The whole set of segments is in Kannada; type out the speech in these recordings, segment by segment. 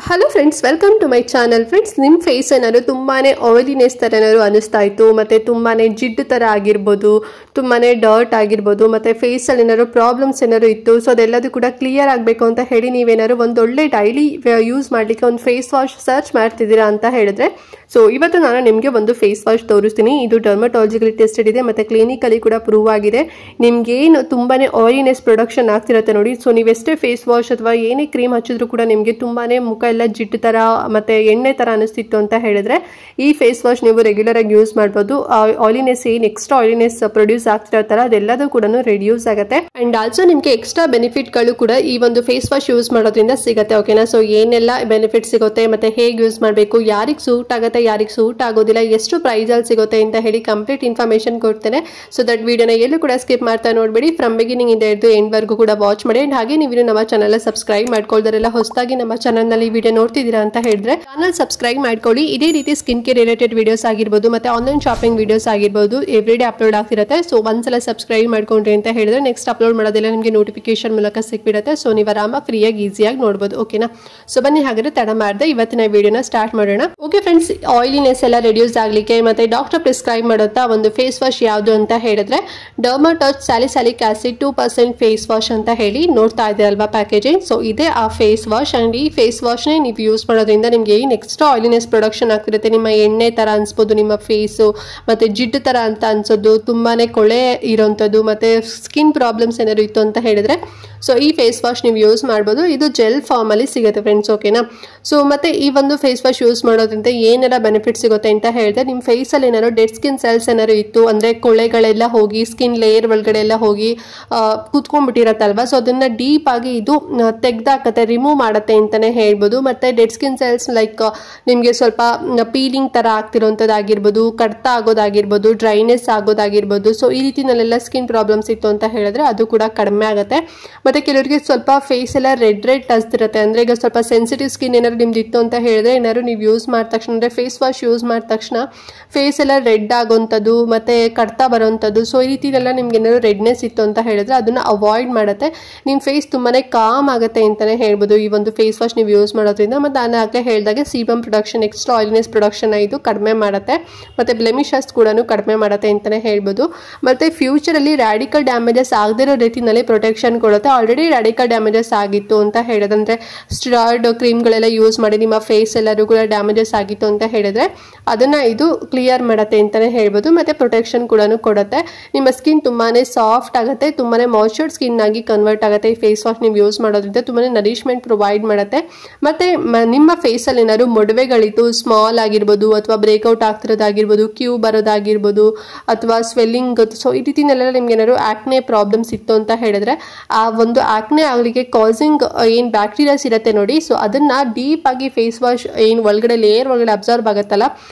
Hello friends, welcome to my channel. Friends, ನಿಮ್ಮ ಫೇಸ್ ಏನಾದ್ರು ತುಂಬಾನೇ ಆಯಿಲಿನೆಸ್ ಥರ ಏನಾದ್ರು ಅನಿಸ್ತಾ ಇತ್ತು, ಮತ್ತು ತುಂಬಾನೇ ಜಿಡ್ಡು ಥರ ಆಗಿರ್ಬೋದು, ತುಂಬಾನೇ ಡರ್ಟ್ ಆಗಿರ್ಬೋದು, ಮತ್ತು ಫೇಸಲ್ಲಿ ಏನಾದ್ರು ಪ್ರಾಬ್ಲಮ್ಸ್ ಏನಾದ್ರು ಇತ್ತು. ಸೊ ಅದೆಲ್ಲದೂ ಕೂಡ ಕ್ಲಿಯರ್ ಆಗಬೇಕು ಅಂತ ಹೇಳಿ ನೀವೇನಾದ್ರು ಒಂದು ಒಳ್ಳೆ ಡೈಲಿ ಯೂಸ್ ಮಾಡಲಿಕ್ಕೆ ಒಂದು ಫೇಸ್ ವಾಶ್ ಸರ್ಚ್ ಮಾಡ್ತಿದ್ದೀರಾ ಅಂತ ಹೇಳಿದ್ರೆ, ಸೊ ಇವತ್ತು ನಾನು ನಿಮಗೆ ಒಂದು ಫೇಸ್ ವಾಶ್ ತೋರಿಸ್ತೀನಿ. ಇದು ಡರ್ಮಟಾಲಜಿಕಲಿ ಟೆಸ್ಟೆಡ್ ಇದೆ ಮತ್ತು ಕ್ಲಿನಿಕಲಿ ಕೂಡ ಪ್ರೂವ್ ಆಗಿದೆ. ನಿಮಗೇನು ತುಂಬಾನೇ ಆಯಿಲಿನೆಸ್ ಪ್ರೊಡಕ್ಷನ್ ಆಗ್ತಿರುತ್ತೆ ನೋಡಿ. ಸೊ ನೀವೆಷ್ಟೇ ಫೇಸ್ ವಾಶ್ ಅಥವಾ ಏನೇ ಕ್ರೀಮ್ ಹಚ್ಚಿದ್ರು ಕೂಡ ನಿಮಗೆ ತುಂಬಾನೇ ಮುಖ ಎಲ್ಲ ಜಿಡ್ಡು ತರ ಮತ್ತೆ ಎಣ್ಣೆ ತರ ಅನಿಸ್ತಿತ್ತು ಅಂತ ಹೇಳಿದ್ರೆ ಈ ಫೇಸ್ ವಾಶ್ ನೀವು ರೆಗ್ಯುಲರ್ ಆಗಿ ಯೂಸ್ ಮಾಡಬಹುದು. ಆಯಿಲಿನೆಸ್ ಏನು ಎಕ್ಸ್ಟ್ರಾ ಆಯಿಲಿನೆಸ್ ಪ್ರೊಡ್ಯೂಸ್ ಆಗ್ತಿರತ್ತಲ್ಲ ಅದೆಲ್ಲದೂ ಕೂಡ ರೆಡ್ಯೂಸ್ ಆಗುತ್ತೆ. ಅಂಡ್ ಆಲ್ಸೋ ನಿಮಗೆ ಎಕ್ಸ್ಟ್ರಾ ಬೆನಿಫಿಟ್ ಗಳು ಕೂಡ ಈ ಒಂದು ಫೇಸ್ ವಾಶ್ ಯೂಸ್ ಮಾಡೋದ್ರಿಂದ ಸಿಗುತ್ತೆ. ಓಕೆನಾ? ಸೊ ಏನೆಲ್ಲ ಬೆನಿಫಿಟ್ ಸಿಗುತ್ತೆ ಮತ್ತೆ ಹೇಗೆ ಯೂಸ್ ಮಾಡಬೇಕು, ಯಾರಿಗೆ ಸೂಟ್ ಆಗುತ್ತೆ, ಯಾರಿಗೆ ಸೂಟ್ ಆಗೋದಿಲ್ಲ, ಎಷ್ಟು ಪ್ರೈಸ್ ಅಲ್ಲಿ ಸಿಗುತ್ತೆ ಅಂತ ಹೇಳಿ ಕಂಪ್ಲೀಟ್ ಇನ್ಫಾರ್ಮೇಶನ್ ಕೊಡ್ತೇನೆ. ಸೊ ದಟ್ ವಿಡಿಯೋನ ಎಲ್ಲೂ ಕೂಡ ಸ್ಕಿಪ್ ಮಾಡ್ತಾ ನೋಡಬೇಡಿ. ಫ್ರಮ್ ಬಿಗಿನಿಂಗ್ ಇಂದ ಹಿಡಿದು ಎಂಡ್ ವರ್ಗೂ ಕೂಡ ವಾಚ್ ಮಾಡಿ. ಅಂಡ್ ಹಾಗೆ ನೀವು ನಮ್ಮ ಚಾನಲ್ ಸಬ್ಸ್ಕ್ರೈಬ್ ಮಾಡ್ಕೊಳ್ದಾರೆಲ್ಲ ಹೊಸದಾಗಿ ನಮ್ಮ ಚಾನಲ್ ನಲ್ಲಿ ವಿಡಿಯೋ ನೋಡ್ತಿದ್ದೀರಾ ಅಂತ ಹೇಳಿದ್ರೆ ಚಾನಲ್ ಸಬ್ಸ್ಕ್ರೈಬ್ ಮಾಡ್ಕೊಳ್ಳಿ. ಇದೇ ರೀತಿ ಸ್ಕಿನ್ ಕೇರ್ ರಿಲೇಟೆಡ್ ವಿಡಿಯೋಸ್ ಆಗಿರ್ಬೋದು ಮತ್ತೆ ಆನ್ಲೈನ್ ಶಾಪಿಂಗ್ ವಿಡಿಯೋಸ್ ಆಗಿರ್ಬೋದು ಎವ್ರಿಡೇ ಅಪ್ಲೋಡ್ ಆಗ್ತಿರುತ್ತೆ. ಸೊ ಒಂದ್ಸಲ ಸಬ್ಸ್ಕ್ರೈಬ್ ಮಾಡ್ಕೊಂಡ್ರಿ ಅಂತ ಹೇಳಿದ್ರೆ ನೆಕ್ಸ್ಟ್ ಅಪ್ಲೋಡ್ ಮಾಡೋದೆಲ್ಲ ನಿಮಗೆ ನೋಟಿಫಿಕೇಶನ್ ಮೂಲಕ ಸಿಕ್ಬಿಡುತ್ತೆ. ಸೊ ನೀವು ಆರಾಮಾಗಿ ಫ್ರೀಯಾಗಿ ಈಸಿಯಾಗಿ ನೋಡ್ಬೋದು. ಓಕೆನಾ? ಸೊ ಬನ್ನಿ ಹಾಗಾದ್ರೆ ತಡ ಮಾಡದೆ ಇವತ್ತಿನ ವಿಡಿಯೋನ ಸ್ಟಾರ್ಟ್ ಮಾಡೋಣ. ಓಕೆ ಫ್ರೆಂಡ್ಸ್, ಆಯಿಲಿನೆಸ್ ಎಲ್ಲ ರೆಡ್ಯೂಸ್ ಆಗ್ಲಿಕ್ಕೆ ಮತ್ತೆ ಡಾಕ್ಟರ್ ಪ್ರಿಸ್ಕ್ರೈಬ್ ಮಾಡುತ್ತಾ ಒಂದು ಫೇಸ್ ವಾಶ್ ಯಾವುದು ಅಂತ ಹೇಳಿದ್ರೆ ಡರ್ಮಟಚ್ ಸ್ಯಾಲಿಸಿಲಿಕ್ ಆಸಿಡ್ 2% ಫೇಸ್ ವಾಶ್ ಅಂತ ಹೇಳಿ ನೋಡ್ತಾ ಇದೆ ಅಲ್ವಾ ಪ್ಯಾಕೇಜಿಂಗ್. ಸೊ ಇದೇ ಆ ಫೇಸ್ ವಾಶ್. ಅಂಡ್ ಈ ಫೇಸ್ ವಾಶ್ ನೀವು ಯೂಸ್ ಮಾಡೋದ್ರಿಂದ ನಿಮ್ಗೆ ಏನು ಎಕ್ಸ್ಟ್ರಾ ಆಯಿಲಿನೆಸ್ ಪ್ರೊಡಕ್ಷನ್ ಆಗ್ತಿರುತ್ತೆ, ನಿಮ್ಮ ಎಣ್ಣೆ ತರ ಅನ್ಸ್ಬೋದು, ನಿಮ್ಮ ಫೇಸು ಮತ್ತೆ ಜಿಡ್ಡು ತರ ಅಂತ ಅನ್ಸೋದು, ತುಂಬಾನೇ ಕೊಳೆ ಇರೋಂಥದ್ದು ಮತ್ತೆ ಸ್ಕಿನ್ ಪ್ರಾಬ್ಲಮ್ಸ್ ಏನಾದ್ರು ಇತ್ತು ಅಂತ ಹೇಳಿದ್ರೆ ಸೊ ಈ ಫೇಸ್ ವಾಶ್ ನೀವು ಯೂಸ್ ಮಾಡ್ಬೋದು. ಇದು ಜೆಲ್ ಫಾರ್ಮ್ ಅಲ್ಲಿ ಸಿಗುತ್ತೆ ಫ್ರೆಂಡ್ಸ್. ಓಕೆನಾ? ಸೊ ಮತ್ತೆ ಈ ಒಂದು ಫೇಸ್ ವಾಶ್ ಯೂಸ್ ಮಾಡೋದ್ರಿಂದ ಏನೆಲ್ಲ ಬೆನಿಫಿಟ್ ಸಿಗುತ್ತೆ ಅಂತ ಹೇಳಿದ್ರೆ ನಿಮ್ಮ ಫೇಸ್ ಅಲ್ಲಿ ಏನಾದ್ರು ಡೆಡ್ ಸ್ಕಿನ್ ಸೆಲ್ಸ್ ಏನಾದ್ರು ಇತ್ತು ಅಂದ್ರೆ ಕೊಳೆಗಳೆಲ್ಲ ಹೋಗಿ ಸ್ಕಿನ್ ಲೇಯರ್ ಒಳಗಡೆ ಎಲ್ಲ ಹೋಗಿ ಕೂತ್ಕೊಂಡ್ಬಿಟ್ಟಿರತ್ತಲ್ವಾ. ಸೊ ಅದನ್ನ ಡೀಪ್ ಆಗಿ ಇದು ತೆಗ್ದಾಕತ್ತೆ, ರಿಮೂವ್ ಮಾಡುತ್ತೆ ಅಂತಾನೆ ಹೇಳ್ಬೋದು. ಮತ್ತೆ ಡೆಡ್ ಸ್ಕಿನ್ ಸೆಲ್ಸ್ ಲೈಕ್ ನಿಮಗೆ ಸ್ವಲ್ಪ ಪೀಲಿಂಗ್ ತರ ಆಗ್ತಿರೋಂಥದ್ದಾಗಿರ್ಬೋದು, ಕಡ್ತ ಆಗೋದಾಗಿರ್ಬೋದು, ಡ್ರೈನೆಸ್ ಆಗೋದಾಗಿರ್ಬೋದು. ಸೊ ಈ ರೀತಿನಲ್ಲೆಲ್ಲ ಸ್ಕಿನ್ ಪ್ರಾಬ್ಲಮ್ಸ್ ಇತ್ತು ಅಂತ ಹೇಳಿದ್ರೆ ಅದು ಕೂಡ ಕಡಿಮೆ ಆಗುತ್ತೆ. ಮತ್ತೆ ಕೆಲವರಿಗೆ ಸ್ವಲ್ಪ ಫೇಸ್ ಎಲ್ಲ ರೆಡ್ ಹಚ್ತಿರುತ್ತೆ ಅಂದ್ರೆ ಈಗ ಸ್ವಲ್ಪ ಸೆನ್ಸಿಟಿವ್ ಸ್ಕಿನ್ ಏನಾದ್ರು ನಿಮ್ದು ಇತ್ತು ಅಂತ ಹೇಳಿದ್ರೆ ಏನಾದ್ರು ನೀವು ಯೂಸ್ ಮಾಡಿದ ತಕ್ಷಣ ಅಂದ್ರೆ ಫೇಸ್ ವಾಶ್ ಯೂಸ್ ಮಾಡಿದ ತಕ್ಷಣ ಫೇಸ್ ಎಲ್ಲ ರೆಡ್ ಆಗೋಂಥದ್ದು ಮತ್ತೆ ಕಡ್ತಾ ಬರೋಂಥದ್ದು. ಸೊ ಈ ರೀತಿನೆಲ್ಲ ನಿಮ್ಗೆ ಏನಾದ್ರು ರೆಡ್ನೆಸ್ ಇತ್ತು ಅಂತ ಹೇಳಿದ್ರೆ ಅದನ್ನ ಅವಾಯ್ಡ್ ಮಾಡುತ್ತೆ. ನಿಮ್ಮ ಫೇಸ್ ತುಂಬಾನೇ ಕಾಮ್ ಆಗುತ್ತೆ ಅಂತಾನೆ ಹೇಳ್ಬೋದು ಈ ಒಂದು ಫೇಸ್ ವಾಶ್ ನೀವು ಯೂಸ್ ಮಾಡೋದ್ರಿಂದ. ಮತ್ತೆ ನಾನು ಆಗಲೇ ಹೇಳಿದಾಗೆ sebum production, extra oiliness production ಇದು ಕಡಿಮೆ ಮಾಡುತ್ತೆ ಮತ್ತೆ ಬ್ಲೆಮಿಶಸ್ ಕೂಡ ಕಡಿಮೆ ಮಾಡುತ್ತೆ ಅಂತಾನೆ ಹೇಳ್ಬೋದು. ಮತ್ತೆ ಫ್ಯೂಚರ್ ಅಲ್ಲಿ ರ್ಯಾಡಿಕಲ್ ಡ್ಯಾಮೇಜಸ್ ಆಗದಿರೋ ರೀತಿನಲ್ಲಿ ಪ್ರೊಟೆಕ್ಷನ್ ಕೊಡುತ್ತೆ. ಆಲ್ರೆಡಿ ರ್ಯಾಡಿಕಲ್ ಡ್ಯಾಮೇಜಸ್ ಆಗಿತ್ತು ಅಂತ ಹೇಳಿದ್ರೆ ಸ್ಟೆರಾಯ್ಡ್ ಕ್ರೀಮ್ಗಳೆಲ್ಲ ಯೂಸ್ ಮಾಡಿ ನಿಮ್ಮ ಫೇಸ್ ಎಲ್ಲರೂ ಕೂಡ ಡ್ಯಾಮೇಜಸ್ ಆಗಿತ್ತು ಅಂತ ಹೇಳಿದ್ರೆ ಅದನ್ನ ಇದು ಕ್ಲಿಯರ್ ಮಾಡುತ್ತೆ ಅಂತಾನೆ ಹೇಳ್ಬೋದು. ಮತ್ತೆ ಪ್ರೊಟೆಕ್ಷನ್ ಕೂಡ ಕೊಡುತ್ತೆ. ನಿಮ್ಮ ಸ್ಕಿನ್ ತುಂಬಾನೇ ಸಾಫ್ಟ್ ಆಗುತ್ತೆ, ತುಂಬಾನೇ ಮಾಯ್ಶ್ಚರ್ಡ್ ಸ್ಕಿನ್ ಆಗಿ ಕನ್ವರ್ಟ್ ಆಗುತ್ತೆ. ಈ ಫೇಸ್ ವಾಶ್ ನೀವು ಯೂಸ್ ಮಾಡೋದ್ರಿಂದ ತುಂಬಾನೇ ನರಿಶ್ಮೆಂಟ್ ಪ್ರೊವೈಡ್ ಮಾಡುತ್ತೆ. ಮತ್ತೆ ನಿಮ್ಮ ಫೇಸ್ ಅಲ್ಲಿ ಏನಾದ್ರು ಮೊಡವೆಗಳಿತ್ತು, ಸ್ಮಾಲ್ ಆಗಿರ್ಬೋದು ಅಥವಾ ಬ್ರೇಕ್ಔಟ್ ಆಗ್ತಿರೋದಾಗಿರ್ಬೋದು, ಕ್ಯೂ ಬರೋದಾಗಿರ್ಬೋದು ಅಥವಾ ಸ್ವೆಲ್ಲಿಂಗ್, ಸೊ ಈ ರೀತಿನೆಲ್ಲ ನಿಮ್ಗೆ ಏನಾದ್ರು ಆಕ್ನೆ ಪ್ರಾಬ್ಲಮ್ಸ್ ಇತ್ತು ಅಂತ ಹೇಳಿದ್ರೆ ಆ ಒಂದು ಆಕ್ನೆ ಆಗಲಿಕ್ಕೆ ಕಾಸಿಂಗ್ ಏನ್ ಬ್ಯಾಕ್ಟೀರಿಯಾಸ್ ಇರುತ್ತೆ ನೋಡಿ, ಸೊ ಅದನ್ನ ಡೀಪ್ ಆಗಿ ಫೇಸ್ ವಾಶ್ ಏನ್ ಒಳಗಡೆ ಲೇಯರ್ ಒಳಗಡೆ ಅಬ್ಸರ್ವ್ ಆಗುತ್ತಲ್ಲ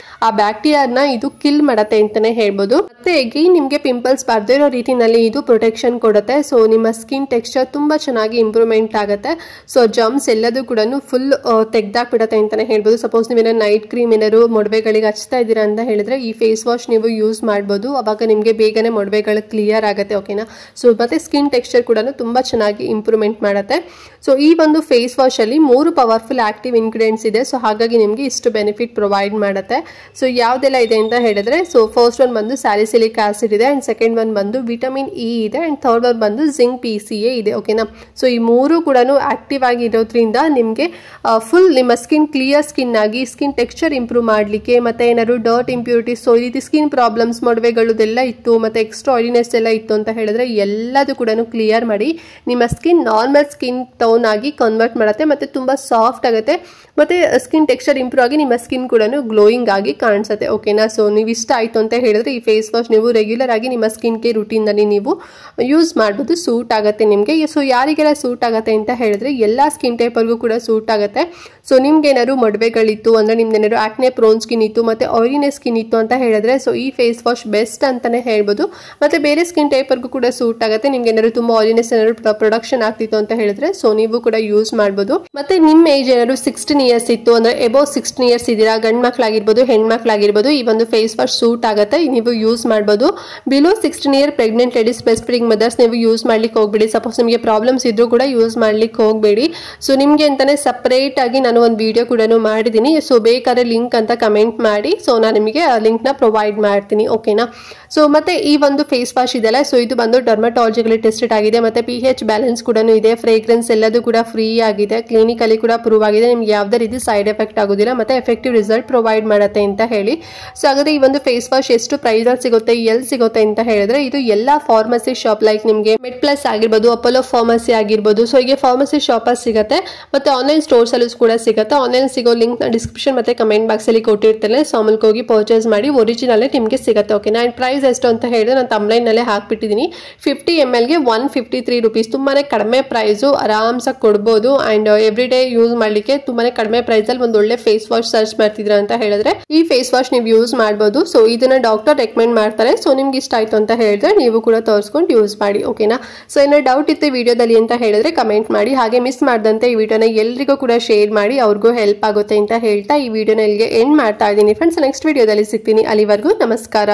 ಆ ಬ್ಯಾಕ್ಟೀರಿಯಾನ ಇದು ಕಿಲ್ ಮಾಡುತ್ತೆ ಅಂತಾನೆ ಹೇಳ್ಬೋದು. ಮತ್ತೆ ಎಗೈನ್ ನಿಮ್ಗೆ ಪಿಂಪಲ್ಸ್ ಬರ್ದೇ ಇರೋ ರೀತಿನಲ್ಲಿ ಇದು ಪ್ರೊಟೆಕ್ಷನ್ ಕೊಡುತ್ತೆ. ಸೊ ನಿಮ್ಮ ಸ್ಕಿನ್ ಟೆಕ್ಸ್ಚರ್ ತುಂಬಾ ಚೆನ್ನಾಗಿ ಇಂಪ್ರೂವ್ಮೆಂಟ್ ಆಗುತ್ತೆ. ಸೊ ಜಮ್ಸ್ ಎಲ್ಲದೂ ಕೂಡ ಫುಲ್ ತೆಗ್ದಾಕ್ಬಿಡತ್ತೆ ಅಂತಾನೆ ಹೇಳ್ಬೋದು. ಸಪೋಸ್ ನೀವೇನೋ ನೈಟ್ ಕ್ರೀಮ್ ಏನಾದ್ರು ಮೊಡವೆಗಳಿಗೆ ಹಚ್ತಾ ಇದ್ದೀರಾ ಅಂತ ಹೇಳಿದ್ರೆ ಈ ಫೇಸ್ ವಾಶ್ ನೀವು ಯೂಸ್ ಮಾಡ್ಬೋದು. ಅವಾಗ ನಿಮ್ಗೆ ಬೇಗನೆ ಮೊಡವೆಗಳು ಕ್ಲಿಯರ್ ಆಗುತ್ತೆ. ಓಕೆನಾ? ಸೊ ಮತ್ತೆ ಸ್ಕಿನ್ ಟೆಕ್ಸ್ಚರ್ ಕೂಡ ತುಂಬಾ ಚೆನ್ನಾಗಿ ಇಂಪ್ರೂವ್ಮೆಂಟ್ ಮಾಡುತ್ತೆ. ಸೊ ಈ ಒಂದು ಫೇಸ್ ವಾಶ್ ಅಲ್ಲಿ 3 ಪವರ್ಫುಲ್ ಆಕ್ಟಿವ್ ಇಂಗ್ರೀಡಿಯೆಂಟ್ಸ್ ಇದೆ. ಸೊ ಹಾಗಾಗಿ ನಿಮ್ಗೆ ಇಷ್ಟು ಬೆನಿಫಿಟ್ ಪ್ರೊವೈಡ್ ಮಾಡುತ್ತೆ. ಸೊ ಯಾವ್ದೆಲ್ಲ ಇದೆ ಅಂತ ಹೇಳಿದ್ರೆ ಸೊ ಫಸ್ಟ್ ಒನ್ ಬಂದು ಸ್ಯಾಲಿಸಿಲಿಕ್ ಆಸಿಡ್ ಇದೆ, ಅಂಡ್ ಸೆಕೆಂಡ್ ಒನ್ ಬಂದು ವಿಟಮಿನ್ ಇ ಇದೆ, ಅಂಡ್ ಥರ್ಡ್ ಒನ್ ಬಂದು ಜಿಂಕ್ PCA ಇದೆ. ಓಕೆನಾ? ಸೊ ಈ 3 ಕೂಡ ಆಕ್ಟಿವ್ ಆಗಿ ಇರೋದ್ರಿಂದ ನಿಮ್ಗೆ ಫುಲ್ ನಿಮ್ಮ ಸ್ಕಿನ್ ಕ್ಲಿಯರ್ ಸ್ಕಿನ್ ಆಗಿ ಸ್ಕಿನ್ ಟೆಕ್ಸ್ಚರ್ ಇಂಪ್ರೂವ್ ಮಾಡ್ಲಿಕ್ಕೆ ಮತ್ತೆ ಏನಾದ್ರು ಡರ್ಟ್ ಇಂಪ್ಯೂರಿಟೀಸ್, ಸೊ ಈ ರೀತಿ ಸ್ಕಿನ್ ಪ್ರಾಬ್ಲಮ್ಸ್ ಮೊಡವೆಗಳುದೆಲ್ಲ ಇತ್ತು ಮತ್ತೆ ಎಕ್ಸ್ಟ್ರಾ ಆಯಿಲಿನೆಸ್ ಎಲ್ಲ ಇತ್ತು ಅಂತ ಹೇಳಿದ್ರೆ ಎಲ್ಲದೂ ಕೂಡ ಕ್ಲಿಯರ್ ಮಾಡಿ ನಿಮ್ಮ ಸ್ಕಿನ್ ನಾರ್ಮಲ್ ಸ್ಕಿನ್ ಟೋನ್ ಆಗಿ ಕನ್ವರ್ಟ್ ಮಾಡುತ್ತೆ ಮತ್ತೆ ತುಂಬಾ ಸಾಫ್ಟ್ ಆಗುತ್ತೆ ಮತ್ತೆ ಸ್ಕಿನ್ ಟೆಕ್ಸ್ಚರ್ ಇಂಪ್ರೂವ್ ಆಗಿ ನಿಮ್ಮ ಸ್ಕಿನ್ ಕೂಡ ಗ್ಲೋಯಿಂಗ್ ಆಗಿ ಕಾಣಿಸುತ್ತೆ. ಓಕೆನಾ? ಸೊ ನೀವು ಇಷ್ಟ ಆಯ್ತು ಅಂತ ಹೇಳಿದ್ರೆ ಈ ಫೇಸ್ ವಾಶ್ ನೀವು ರೆಗ್ಯುಲರ್ ಆಗಿ ನಿಮ್ಮ ಸ್ಕಿನ್ ಕೇರ್ ರೂಟೀನ್ ನಲ್ಲಿ ನೀವು ಯೂಸ್ ಮಾಡ್ಬೋದು. ಸೂಟ್ ಆಗುತ್ತೆ ನಿಮ್ಗೆ. ಸೊ ಯಾರಿಗೆಲ್ಲ ಸೂಟ್ ಆಗುತ್ತೆ ಅಂತ ಹೇಳಿದ್ರೆ ಎಲ್ಲಾ ಸ್ಕಿನ್ ಟೈಪ್ ವರ್ಗೂ ಕೂಡ ಸೂಟ್ ಆಗುತ್ತೆ. ಸೊ ನಿಮ್ಗೆ ಏನಾದ್ರು ಮೊಡವೆಗಳಿತ್ತು ಅಂದ್ರೆ ನಿಮ್ದು ಏನಾದ್ರು ಆಕ್ನೆ ಪ್ರೋನ್ ಸ್ಕಿನ್ ಇತ್ತು ಮತ್ತೆ ಆಯಿಲಿನೆಸ್ ಸ್ಕಿನ್ ಇತ್ತು ಅಂತ ಹೇಳಿದ್ರೆ ಸೊ ಈ ಫೇಸ್ ವಾಶ್ ಬೆಸ್ಟ್ ಅಂತಾನೆ ಹೇಳ್ಬೋದು. ಮತ್ತೆ ಬೇರೆ ಸ್ಕಿನ್ ಟೈಪ್ ವರ್ಗೂ ಕೂಡ ಸೂಟ್ ಆಗುತ್ತೆ. ನಿಮ್ಗೆ ಏನಾದ್ರು ತುಂಬಾ ಆಯಿಲಿನೆಸ್ ಏನಾದ್ರು ಪ್ರೊಡಕ್ಷನ್ ಆಗ್ತಿತ್ತು ಅಂತ ಹೇಳಿದ್ರೆ ಸೊ ನೀವು ಕೂಡ ಯೂಸ್ ಮಾಡ್ಬೋದು. ಮತ್ತೆ ನಿಮ್ಮ ಏಜ್ ಏನಾದ್ರು 16 ಇಯರ್ಸ್ ಇತ್ತು ಅಂದ್ರೆ ಎಬೋ 16 ಇಯರ್ಸ್ ಇದೀರಾ, ಗಂಡು ಮಕ್ಕಳಾಗಿರ್ಬೋದು ಹೆಣ್ಮಕ್ಳಾಗಿರ್ಬೋದು ಈ ಒಂದು ಫೇಸ್ ವಾಶ್ ಸೂಟ್ ಆಗುತ್ತೆ, ನೀವು ಯೂಸ್ ಮಾಡ್ಬೋದು. Below 16 year pregnant ladies, breast feeding mothers ನೀವು ಯೂಸ್ ಮಾಡ್ಲಿಕ್ಕೆ ಹೋಗ್ಬೇಡಿ. ಸಪೋಸ್ ನಿಮಗೆ ಪ್ರಾಬ್ಲಮ್ಸ್ ಇದ್ರೂ ಕೂಡ ಯೂಸ್ ಮಾಡ್ಲಿಕ್ಕೆ ಹೋಗಬೇಡಿ. ಸೊ ನಿಮಗೆ ಅಂತಾನೆ ಸಪ್ರೇಟ್ ಆಗಿ ನಾನು ಒಂದು ವಿಡಿಯೋ ಕೂಡ ಮಾಡಿದ್ದೀನಿ. ಸೊ ಬೇಕಾದ್ರೆ ಲಿಂಕ್ ಅಂತ ಕಮೆಂಟ್ ಮಾಡಿ, ಸೊ ನಾನು ನಿಮಗೆ ಲಿಂಕ್ನ ಪ್ರೊವೈಡ್ ಮಾಡ್ತೀನಿ. ಓಕೆನಾ. ಸೊ ಮತ್ತೆ ಈ ಒಂದು ಫೇಸ್ ವಾಶ್ ಇದೆಲ್ಲ, ಸೊ ಇದು ಬಂದು ಡರ್ಮಟಾಲಜಿಕಲಿ ಟೆಸ್ಟೆಡ್ ಆಗಿದೆ, ಮತ್ತೆ pH ಬ್ಯಾಲೆನ್ಸ್ ಕೂಡ ಇದೆ, ಫ್ರೇಗ್ರೆನ್ಸ್ ಎಲ್ಲದೂ ಕೂಡ ಫ್ರೀ ಆಗಿದೆ, ಕ್ಲಿನಿಕಲಿ ಕೂಡ ಪ್ರೂವ್ ಆಗಿದೆ, ನಿಮ್ಗೆ ಯಾವುದೇ ರೀತಿ ಸೈಡ್ ಎಫೆಕ್ಟ್ ಆಗೋದಿಲ್ಲ, ಮತ್ತೆ ಎಫೆಕ್ಟಿವ್ ರಿಸಲ್ಟ್ ಪ್ರೊವೈಡ್ ಮಾಡುತ್ತೆ ಅಂತ ಹೇಳಿ. ಸೊ ಹಾಗಾದ್ರೆ ಈ ಒಂದು ಫೇಸ್ ವಾಶ್ ಎಷ್ಟು ಪ್ರೈಸ್ ಅಲ್ಲಿ ಸಿಗುತ್ತೆ, ಎಲ್ಲಿ ಸಿಗುತ್ತೆ ಅಂತ ಹೇಳಿದ್ರೆ ಇದು ಎಲ್ಲ ಫಾರ್ಮಸಿ ಶಾಪ್ ಲೈಕ್ ನಿಮಗೆ ಮೆಡ್ ಪ್ಲಸ್ ಆಗಿರ್ಬೋದು, ಅಪೋಲೋ ಫಾರ್ಮಸಿ ಆಗಿರ್ಬೋದು, ಸೊ ಹೀಗೆ ಫಾರ್ಮಸಿ ಶಾಪ್ ಅಲ್ಲಿ ಸಿಗುತ್ತೆ, ಮತ್ತೆ ಆನ್ಲೈನ್ ಸ್ಟೋರ್ಸ್ ಅಲ್ಲೂ ಕೂಡ ಸಿಗುತ್ತೆ. ಆನ್ಲೈನ್ ಸಿಗೋ ಲಿಂಕ್ ನ ಡಿಸ್ಕ್ರಿಪ್ಷನ್ ಮತ್ತೆ ಕಮೆಂಟ್ ಬಾಕ್ಸ್ ಅಲ್ಲಿ ಕೊಟ್ಟಿರ್ತೇನೆ. ಸೊ ಆಮೇಲೆ ಹೋಗಿ ಪರ್ಚೇಸ್ ಮಾಡಿ, ಒರಿಜಿನಲ್ ನಿಮಗೆ ಸಿಗುತ್ತೆ. ಓಕೆನಾ. ಅಂಡ್ ಪ್ರೈಸ್ ಎಷ್ಟು ಅಂತ ಹೇಳಿದ್ರೆ ನಾನು ತಮ್ಲೈನ್ ನಲ್ಲೇ ಹಾಕ್ಬಿಟ್ಟಿದ್ದೀನಿ. 50 ml ಗೆ 153 rupees, ತುಂಬಾನೇ ಕಡಿಮೆ ಪ್ರೈಸು, ಆರಾಮ್ಸಾಗಿ ಕೊಡ್ಬೋದು. ಅಂಡ್ ಎವ್ರಿ ಡೇ ಯೂಸ್ ಮಾಡ್ಲಿಕ್ಕೆ ತುಂಬಾನೇ ಕಡಿಮೆ ಪ್ರೈಸ್ ಅಲ್ಲಿ ಒಂದು ಒಳ್ಳೆ ಫೇಸ್ ವಾಶ್ ಸರ್ಚ್ ಮಾಡ್ತಿದ್ರ ಅಂತ ಹೇಳಿದ್ರೆ ಈ ಫೇಸ್ ವಾಶ್ ನೀವು ಯೂಸ್ ಮಾಡಬಹುದು. ಸೊ ಇದನ್ನ ಡಾಕ್ಟರ್ ರೆಕಮೆಂಡ್ ಮಾಡ್ತಾರೆ. ಸೊ ನಿಮ್ಗೆ ಇಷ್ಟ ಆಯ್ತು ಅಂತ ಹೇಳಿದ್ರೆ ನೀವು ಕೂಡ ತೋರಿಸ್ಕೊಂಡು ಯೂಸ್ ಮಾಡಿ. ಓಕೆನಾ. ಸೊ ಏನೋ ಡೌಟ್ ಇತ್ತು ವಿಡಿಯೋದಲ್ಲಿ ಅಂತ ಹೇಳಿದ್ರೆ ಕಮೆಂಟ್ ಮಾಡಿ, ಹಾಗೆ ಮಿಸ್ ಮಾಡದಂತೆ ಈ ವಿಡಿಯೋನ ಎಲ್ರಿಗೂ ಕೂಡ ಶೇರ್ ಮಾಡಿ, ಅವ್ರಿಗೂ ಹೆಲ್ಪ್ ಆಗುತ್ತೆ ಅಂತ ಹೇಳ್ತಾ ಈ ವಿಡಿಯೋನ ಇಲ್ಲಿಗೆ ಎಂಡ್ ಮಾಡ್ತಾ ಇದ್ದೀನಿ ಫ್ರೆಂಡ್ಸ್. ನೆಕ್ಸ್ಟ್ ವಿಡಿಯೋದಲ್ಲಿ ಸಿಗ್ತೀನಿ, ಅಲ್ಲಿವರೆಗೂ ನಮಸ್ಕಾರ.